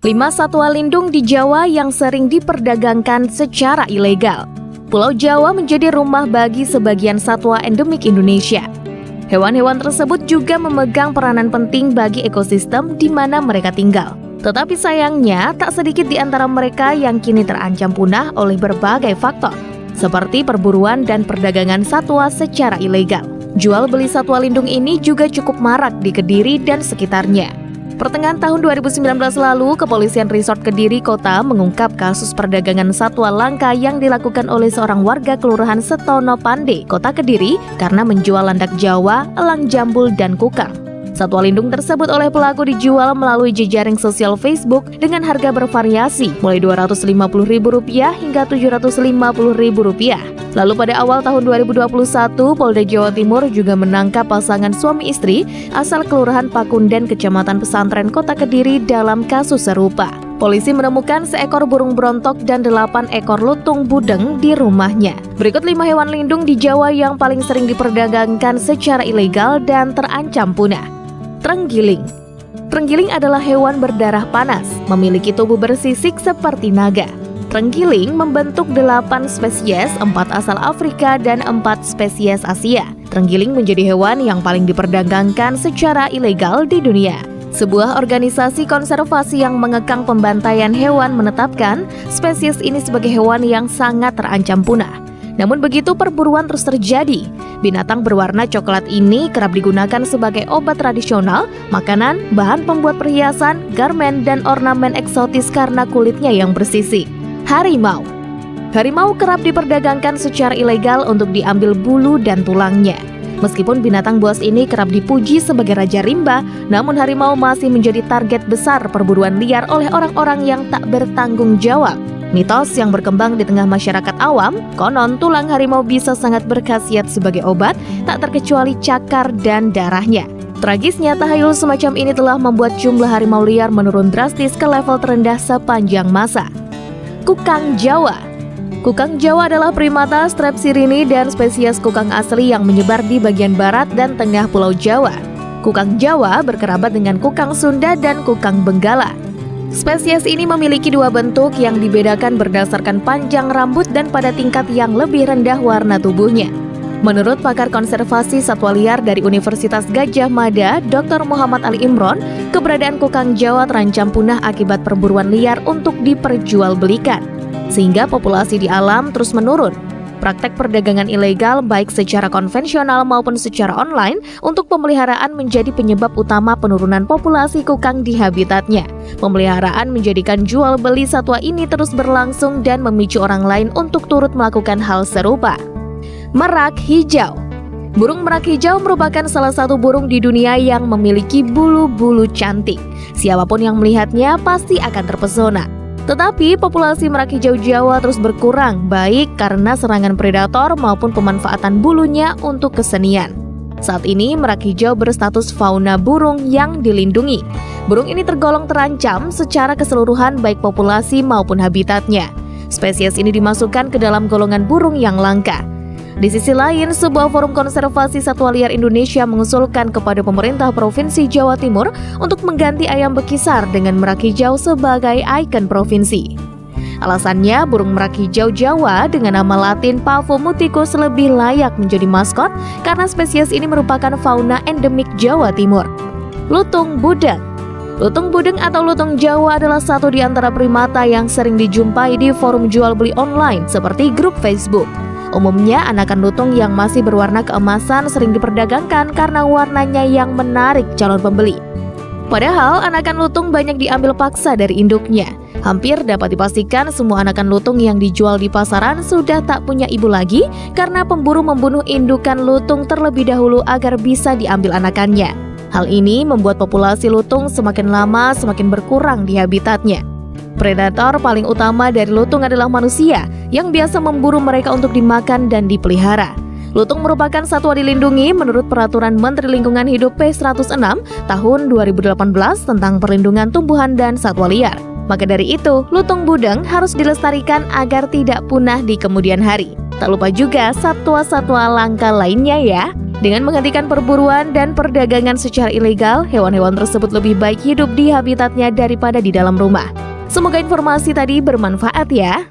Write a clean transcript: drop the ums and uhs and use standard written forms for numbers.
5 satwa lindung di Jawa yang sering diperdagangkan secara ilegal. Pulau Jawa menjadi rumah bagi sebagian satwa endemik Indonesia. Hewan-hewan tersebut juga memegang peranan penting bagi ekosistem di mana mereka tinggal. Tetapi sayangnya, tak sedikit di antara mereka yang kini terancam punah oleh berbagai faktor, seperti perburuan dan perdagangan satwa secara ilegal. Jual beli satwa lindung ini juga cukup marak di Kediri dan sekitarnya. Pertengahan tahun 2019 lalu, Kepolisian Resort Kediri Kota mengungkap kasus perdagangan satwa langka yang dilakukan oleh seorang warga Kelurahan Setono Pande, Kota Kediri, karena menjual landak Jawa, elang jambul, dan kukang. Satwa lindung tersebut oleh pelaku dijual melalui jejaring sosial Facebook dengan harga bervariasi, mulai Rp250.000 hingga Rp750.000. Lalu pada awal tahun 2021, Polda Jawa Timur juga menangkap pasangan suami istri asal Kelurahan Pakunden, Kecamatan Pesantren, Kota Kediri dalam kasus serupa. Polisi menemukan seekor burung brontok dan 8 ekor lutung budeng di rumahnya. Berikut 5 hewan lindung di Jawa yang paling sering diperdagangkan secara ilegal dan terancam punah. Trenggiling. Trenggiling adalah hewan berdarah panas, memiliki tubuh bersisik seperti naga. Trenggiling membentuk 8 spesies, 4 asal Afrika dan 4 spesies Asia. Trenggiling menjadi hewan yang paling diperdagangkan secara ilegal di dunia. Sebuah organisasi konservasi yang mengekang pembantaian hewan menetapkan spesies ini sebagai hewan yang sangat terancam punah. Namun begitu perburuan terus terjadi. Binatang berwarna coklat ini kerap digunakan sebagai obat tradisional, makanan, bahan pembuat perhiasan, garmen, dan ornamen eksotis karena kulitnya yang bersisik. Harimau. Harimau kerap diperdagangkan secara ilegal untuk diambil bulu dan tulangnya. Meskipun binatang buas ini kerap dipuji sebagai raja rimba, namun harimau masih menjadi target besar perburuan liar oleh orang-orang yang tak bertanggung jawab. Mitos yang berkembang di tengah masyarakat awam, konon tulang harimau bisa sangat berkhasiat sebagai obat, tak terkecuali cakar dan darahnya. Tragisnya, tahayul semacam ini telah membuat jumlah harimau liar menurun drastis ke level terendah sepanjang masa. Kukang Jawa. Kukang Jawa adalah primata Strepsirini dan spesies kukang asli yang menyebar di bagian barat dan tengah Pulau Jawa. Kukang Jawa berkerabat dengan kukang Sunda dan kukang Benggala. Spesies ini memiliki 2 bentuk yang dibedakan berdasarkan panjang rambut dan pada tingkat yang lebih rendah warna tubuhnya. Menurut pakar konservasi satwa liar dari Universitas Gadjah Mada, Dr. Muhammad Ali Imron, keberadaan kukang Jawa terancam punah akibat perburuan liar untuk diperjualbelikan, sehingga populasi di alam terus menurun. Praktek perdagangan ilegal baik secara konvensional maupun secara online untuk pemeliharaan menjadi penyebab utama penurunan populasi kukang di habitatnya. Pemeliharaan menjadikan jual beli satwa ini terus berlangsung dan memicu orang lain untuk turut melakukan hal serupa. Merak hijau. Burung merak hijau merupakan salah satu burung di dunia yang memiliki bulu-bulu cantik. Siapapun yang melihatnya pasti akan terpesona. Tetapi populasi merak hijau Jawa terus berkurang, baik karena serangan predator maupun pemanfaatan bulunya untuk kesenian. Saat ini merak hijau berstatus fauna burung yang dilindungi. Burung ini tergolong terancam secara keseluruhan baik populasi maupun habitatnya. Spesies ini dimasukkan ke dalam golongan burung yang langka. Di sisi lain, sebuah forum konservasi satwa liar Indonesia mengusulkan kepada pemerintah Provinsi Jawa Timur untuk mengganti ayam bekisar dengan merak hijau sebagai ikon provinsi. Alasannya, burung merak hijau Jawa dengan nama latin Pavomuticus lebih layak menjadi maskot karena spesies ini merupakan fauna endemik Jawa Timur. Lutung budeng. Lutung budeng atau lutung Jawa adalah satu di antara primata yang sering dijumpai di forum jual beli online seperti grup Facebook. Umumnya, anakan lutung yang masih berwarna keemasan sering diperdagangkan karena warnanya yang menarik calon pembeli. Padahal, anakan lutung banyak diambil paksa dari induknya. Hampir dapat dipastikan semua anakan lutung yang dijual di pasaran sudah tak punya ibu lagi karena pemburu membunuh indukan lutung terlebih dahulu agar bisa diambil anakannya. Hal ini membuat populasi lutung semakin lama semakin berkurang di habitatnya. Predator paling utama dari lutung adalah manusia yang biasa memburu mereka untuk dimakan dan dipelihara. Lutung merupakan satwa dilindungi menurut Peraturan Menteri Lingkungan Hidup P106 tahun 2018 tentang perlindungan tumbuhan dan satwa liar. Maka dari itu, lutung budeng harus dilestarikan agar tidak punah di kemudian hari. Tak lupa juga satwa-satwa langka lainnya ya. Dengan menghentikan perburuan dan perdagangan secara ilegal, hewan-hewan tersebut lebih baik hidup di habitatnya daripada di dalam rumah. Semoga informasi tadi bermanfaat ya.